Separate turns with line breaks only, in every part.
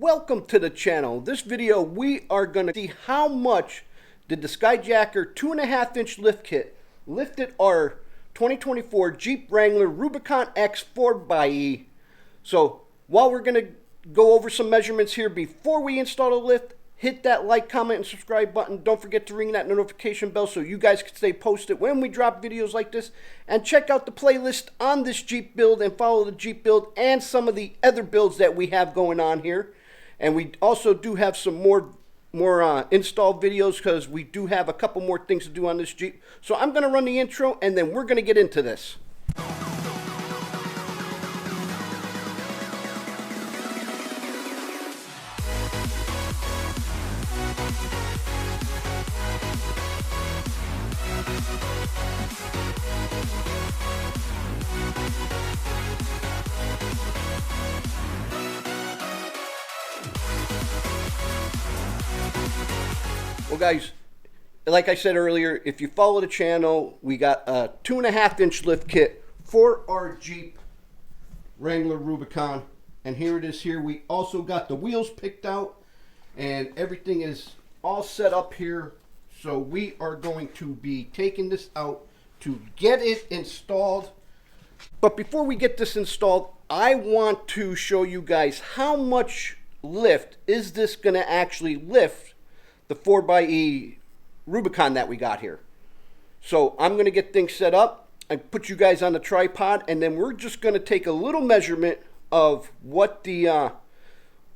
Welcome to the channel. This video we are going to see how much did the Skyjacker 2.5-inch lift kit lifted our 2024 Jeep Wrangler Rubicon X 4xe. So while we're going to go over some measurements here before we install the lift, hit that like, comment, and subscribe button. Don't forget to ring that notification bell so you guys can stay posted when we drop videos like this. And check out the playlist on this Jeep build and follow the Jeep build and some of the other builds that we have going on here. And we also do have some more install videos because we do have a couple more things to do on this Jeep. So I'm going to run the intro and then we're going to get into this. Well guys, like I said earlier, if you follow the channel, we got a 2.5-inch lift kit for our Jeep Wrangler Rubicon. And here it is here. We also got the wheels picked out and everything is all set up here. So we are going to be taking this out to get it installed. But before we get this installed, I want to show you guys how much lift is this going to actually lift the 4xe Rubicon that we got here. So I'm going to get things set up and put you guys on the tripod, and then we're just going to take a little measurement of what the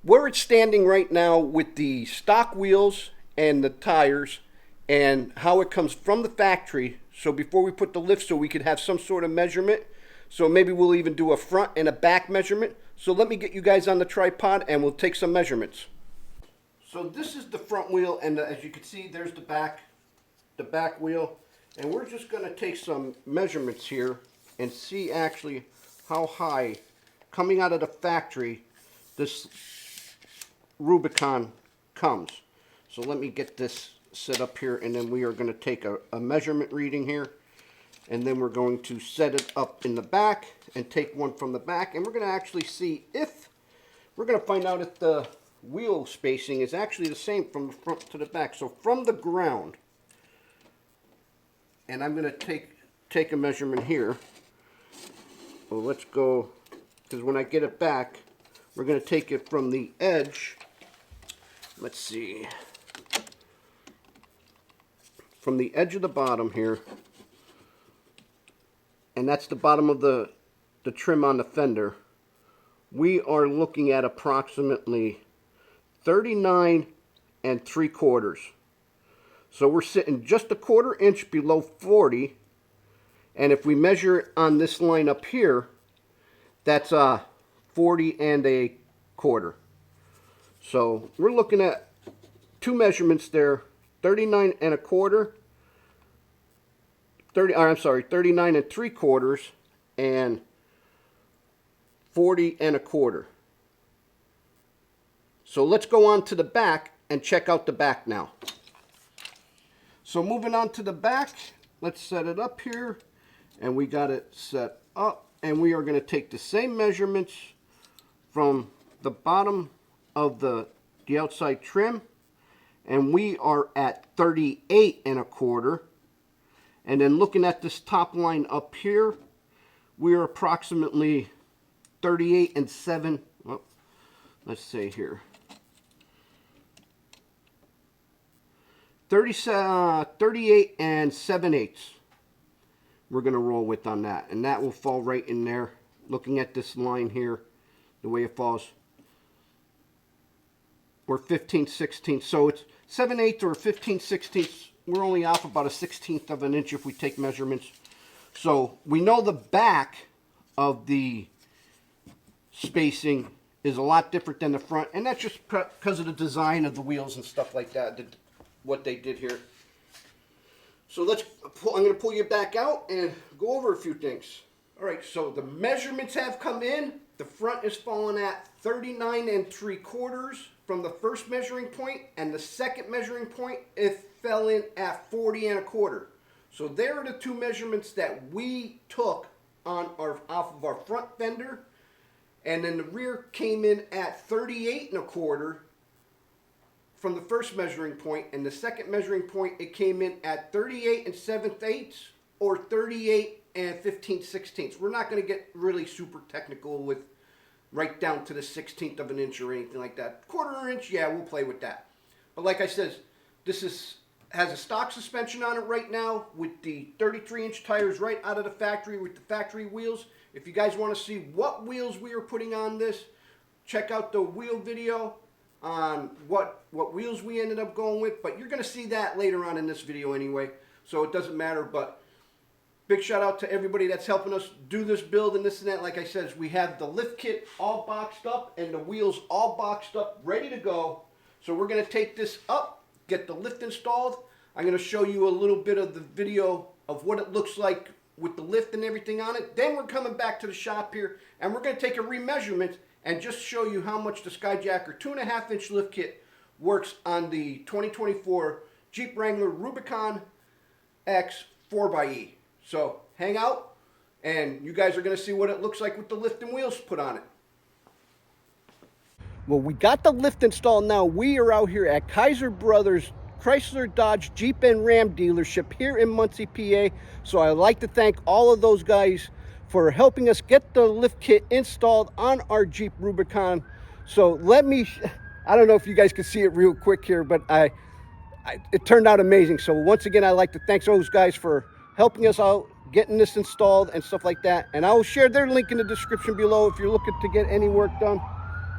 where it's standing right now with the stock wheels and the tires and how it comes from the factory. So before we put the lift, so we could have some sort of measurement. So maybe we'll even do a front and a back measurement. So let me get you guys on the tripod and we'll take some measurements. So this is the front wheel, and as you can see, there's the back wheel. And we're just going to take some measurements here and see actually how high, coming out of the factory, this Rubicon comes. So let me get this set up here, and then we are going to take a measurement reading here. And then we're going to set it up in the back and take one from the back. And we're going to actually see if, we're going to find out if the wheel spacing is actually the same from the front to the back. So from the ground, and I'm going to take a measurement here. Well, let's go, because when I get it back, we're going to take it from the edge. Let's see. From the edge of the bottom here, and that's the bottom of the trim on the fender, we are looking at approximately 39 3/4. So we're sitting just a 1/4 inch below 40, and if we measure it on this line up here, that's 40 1/4. So we're looking at two measurements there, 39 1/4, 39 3/4 and 40 1/4. So let's go on to the back and check out the back now. So moving on to the back, let's set it up here, and we got it set up, and we are going to take the same measurements from the bottom of the outside trim, and we are at 38 1/4. And then looking at this top line up here, we are approximately 38 7. Well, let's say here. 38 7/8. We're going to roll with on that. And that will fall right in there. Looking at this line here, the way it falls. We're 15/16. So it's 7/8 or 15/16. We're only off about a 1/16 of an inch if we take measurements. So we know the back of the spacing is a lot different than the front. And that's just because of the design of the wheels and stuff like that. What they did here. So I'm going to pull you back out and go over a few things. All right, so the measurements have come in. The front is falling at 39 3/4 from the first measuring point, and the second measuring point, it fell in at 40 1/4. So there are the two measurements that we took on off of our front fender And then the rear came in at 38 1/4 from the first measuring point, and the second measuring point, it came in at 38 7/8 or 38 15/16. We're not going to get really super technical with right down to the 16th of an inch or anything like that. 1/4 inch, yeah, we'll play with that. But like I said, this has a stock suspension on it right now with the 33-inch tires right out of the factory with the factory wheels. If you guys want to see what wheels we are putting on this, check out the wheel video on what wheels we ended up going with. But you're going to see that later on in this video anyway, so it doesn't matter. But big shout out to everybody that's helping us do this build and this and that. Like I said, we have the lift kit all boxed up and the wheels all boxed up, ready to go. So we're going to take this up, get the lift installed. I'm going to show you a little bit of the video of what it looks like with the lift and everything on it. Then we're coming back to the shop here and we're going to take a remeasurement and just show you how much the Skyjacker 2.5-inch lift kit works on the 2024 Jeep Wrangler Rubicon X 4xe. So hang out and you guys are going to see what it looks like with the lift and wheels put on it. Well, we got the lift installed now. We are out here at Kaiser Brothers Chrysler, Dodge, Jeep, and Ram dealership here in Muncie, PA. So I'd like to thank all of those guys for helping us get the lift kit installed on our Jeep Rubicon. So I don't know if you guys can see it real quick here, but it turned out amazing. So once again, I'd like to thank those guys for helping us out, getting this installed and stuff like that. And I will share their link in the description below if you're looking to get any work done.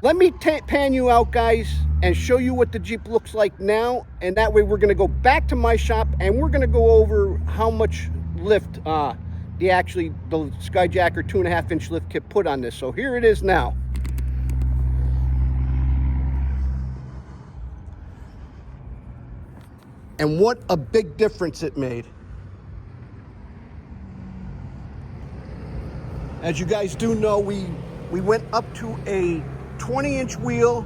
Let me pan you out, guys, and show you what the Jeep looks like now. And that way we're going to go back to my shop and we're going to go over how much lift the Skyjacker 2.5-inch lift kit put on this. So here it is now. And what a big difference it made. As you guys do know, we went up to a 20-inch wheel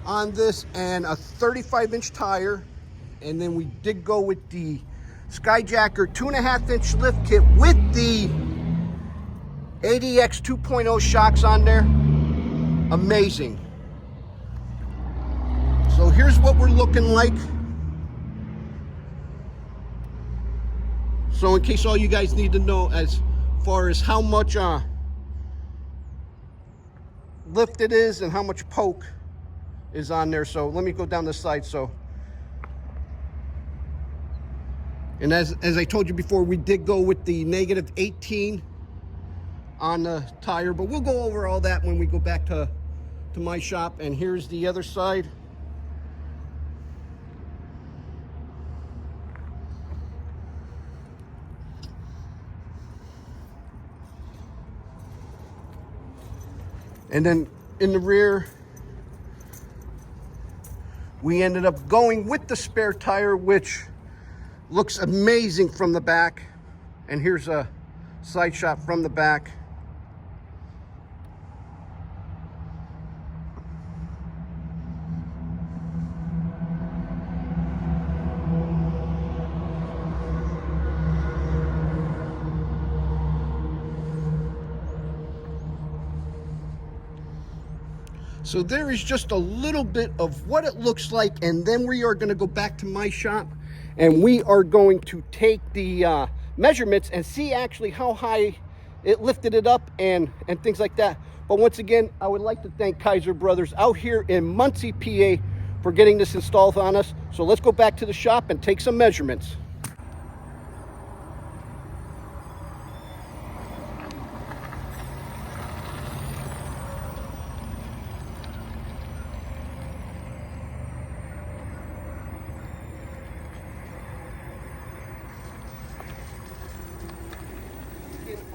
on this and a 35-inch tire, and then we did go with the Skyjacker 2.5-inch lift kit with the ADX 2.0 shocks on there. Amazing. So here's what we're looking like. So in case all you guys need to know as far as how much lift it is and how much poke is on there. So let me go down this side. So, and as I told you before, we did go with the -18 on the tire, but we'll go over all that when we go back to my shop. And here's the other side. And then in the rear, we ended up going with the spare tire, which looks amazing from the back. And here's a side shot from the back. So there is just a little bit of what it looks like, and then we are going to go back to my shop and we are going to take the measurements and see actually how high it lifted it up and things like that. But once again, I would like to thank Kaiser Brothers out here in Muncie, PA for getting this installed on us. So let's go back to the shop and take some measurements.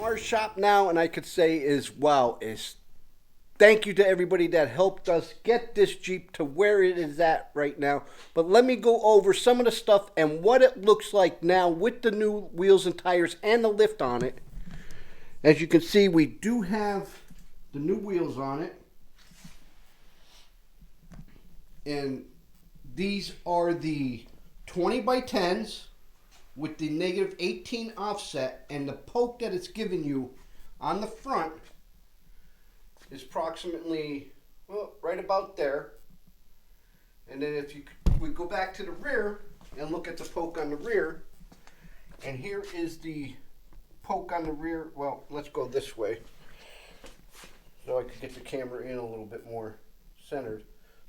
Our shop now, and I could say is thank you to everybody that helped us get this Jeep to where it is at right now. But let me go over some of the stuff and what it looks like now with the new wheels and tires and the lift on it. As you can see, we do have the new wheels on it, and these are the 20x10s with the -18 offset, and the poke that it's giving you on the front is approximately, well, right about there. And then if we go back to the rear and look at the poke on the rear, and here is the poke on the rear. Well, let's go this way so I can get the camera in a little bit more centered.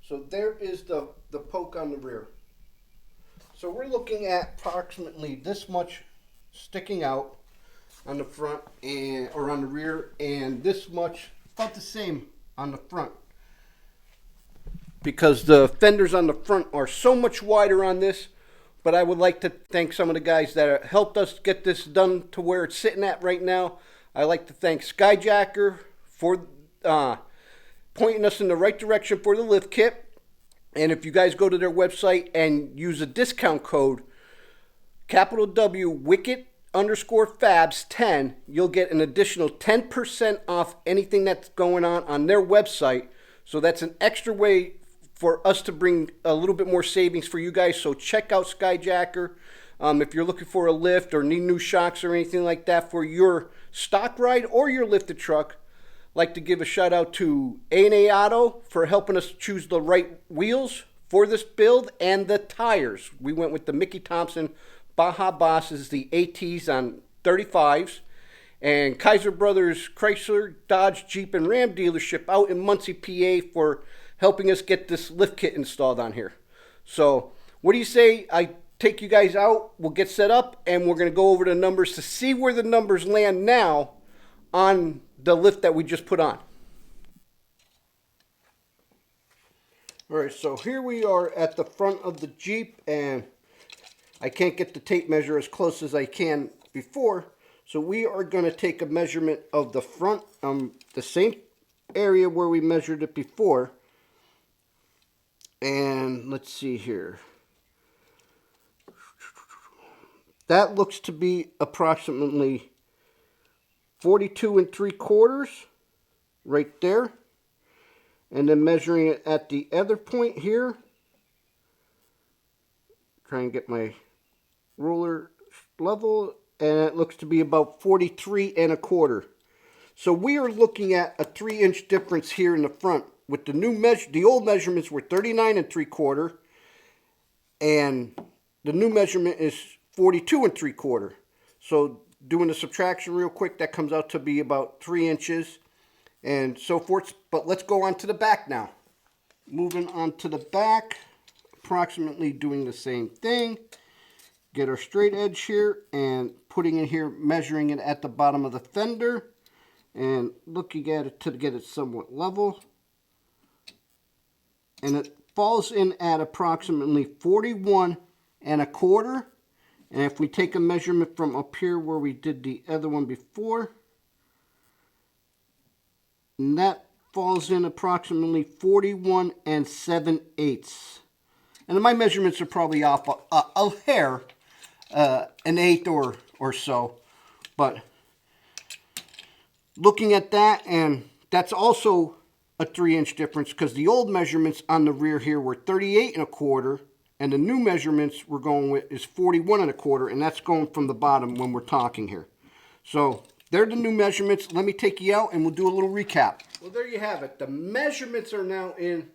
So there is the poke on the rear. So we're looking at approximately this much sticking out on the front or on the rear, and this much, about the same on the front. Because the fenders on the front are so much wider on this. But I would like to thank some of the guys that helped us get this done to where it's sitting at right now. I'd like to thank Skyjacker for pointing us in the right direction for the lift kit. And if you guys go to their website and use a discount code, capital W, Wicket_Fabz10, you'll get an additional 10% off anything that's going on their website. So that's an extra way for us to bring a little bit more savings for you guys. So check out Skyjacker. If you're looking for a lift or need new shocks or anything like that for your stock ride or your lifted truck, I'd like to give a shout out to A&A Auto for helping us choose the right wheels for this build and the tires. We went with the Mickey Thompson Baja Bosses, the ATs on 35s, and Kaiser Brothers Chrysler, Dodge, Jeep, and Ram dealership out in Muncie, PA for helping us get this lift kit installed on here. So what do you say I take you guys out, we'll get set up, and we're going to go over the numbers to see where the numbers land now on the lift that we just put on. All right, so here we are at the front of the Jeep, and I can't get the tape measure as close as I can before, so we are going to take a measurement of the front, the same area where we measured it before. And let's see here. That looks to be approximately 42 3/4 right there. And then measuring it at the other point here. Try and get my ruler level. And it looks to be about 43 1/4. So we are looking at a 3-inch difference here in the front. With the new the old measurements were 39 3/4, and the new measurement is 42 3/4. So doing the subtraction real quick, that comes out to be about 3 inches and so forth. But let's go on to the back now. Moving on to the back, approximately doing the same thing. Get our straight edge here and putting it here, measuring it at the bottom of the fender and looking at it to get it somewhat level. And it falls in at approximately 41 1/4. And if we take a measurement from up here where we did the other one before, and that falls in approximately 41 7/8. And my measurements are probably off a hair, an eighth or so. But looking at that, and that's also a 3-inch difference because the old measurements on the rear here were 38 1/4, and the new measurements we're going with is 41 1/4, and that's going from the bottom when we're talking here. So they're the new measurements. Let me take you out and we'll do a little recap. Well, there you have it. The measurements are now in.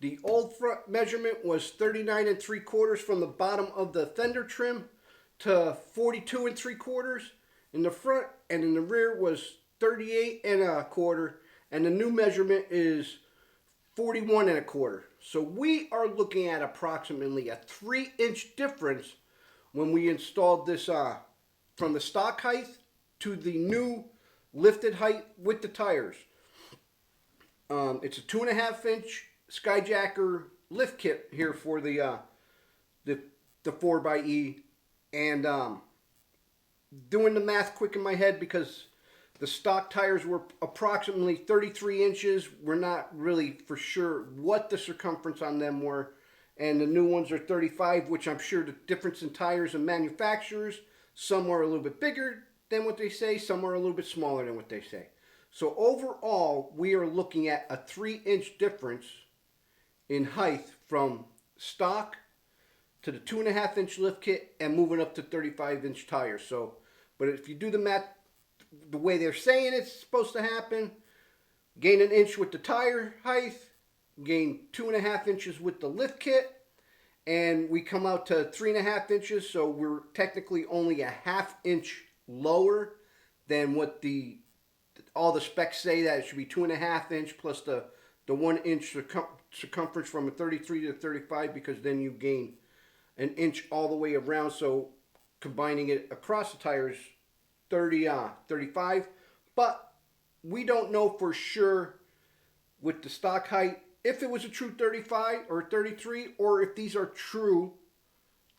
The old front measurement was 39 3/4 from the bottom of the fender trim to 42 3/4 in the front, and in the rear was 38 1/4. And the new measurement is 41 1/4. So we are looking at approximately a 3-inch difference when we installed this from the stock height to the new lifted height with the tires. It's a 2.5-inch Skyjacker lift kit here for the 4xe, and doing the math quick in my head because the stock tires were approximately 33 inches. We're not really for sure what the circumference on them were. And the new ones are 35, which I'm sure the difference in tires and manufacturers, some are a little bit bigger than what they say, some are a little bit smaller than what they say. So overall, we are looking at a 3-inch difference in height from stock to the 2.5-inch lift kit and moving up to 35-inch tires. So, but if you do the math the way they're saying it's supposed to happen, Gain an inch with the tire height, gain 2.5 inches with the lift kit, and we come out to 3.5 inches, so we're technically only a 1/2 inch lower than what all the specs say, that it should be 2.5 inch plus the 1 inch circumference from a 33 to 35, because then you gain an inch all the way around. So combining it across the tires, 35. But we don't know for sure with the stock height if it was a true 35 or 33, or if these are true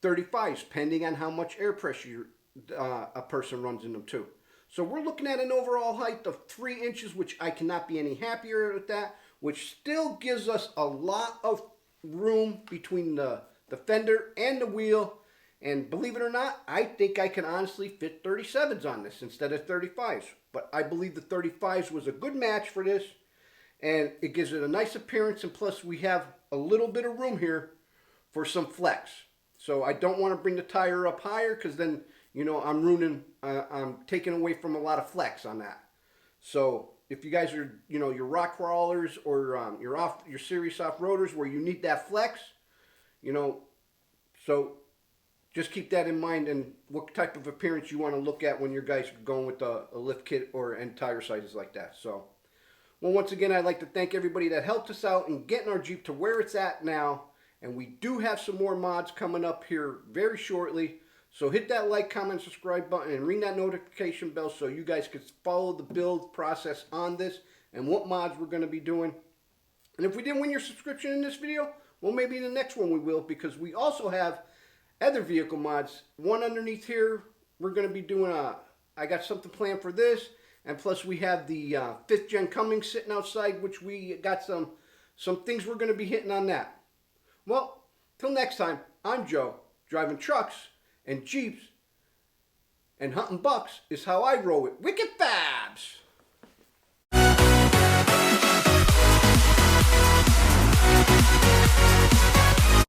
35s, depending on how much air pressure a person runs in them too. So we're looking at an overall height of 3 inches, which I cannot be any happier with that, which still gives us a lot of room between the fender and the wheel. And believe it or not, I think I can honestly fit 37s on this instead of 35s. But I believe the 35s was a good match for this, and it gives it a nice appearance, and plus we have a little bit of room here for some flex. So I don't want to bring the tire up higher, because then, you know, I'm taking away from a lot of flex on that. So if you guys are, you know, your rock crawlers or your serious off-roaders where you need that flex, you know, so just keep that in mind, and what type of appearance you want to look at when your guys are going with a lift kit and tire sizes like that. So, well, once again, I'd like to thank everybody that helped us out in getting our Jeep to where it's at now. And we do have some more mods coming up here very shortly. So hit that like, comment, subscribe button, and ring that notification bell so you guys can follow the build process on this and what mods we're going to be doing. And if we didn't win your subscription in this video, well, maybe in the next one we will, because we also have other vehicle mods. One underneath here, we're going to be doing I got something planned for this, and plus we have the 5th gen Cummins sitting outside, which we got some things we're going to be hitting on that. Well, till next time, I'm Joe, driving trucks and Jeeps, and hunting bucks is how I roll it. Wicked Fabz!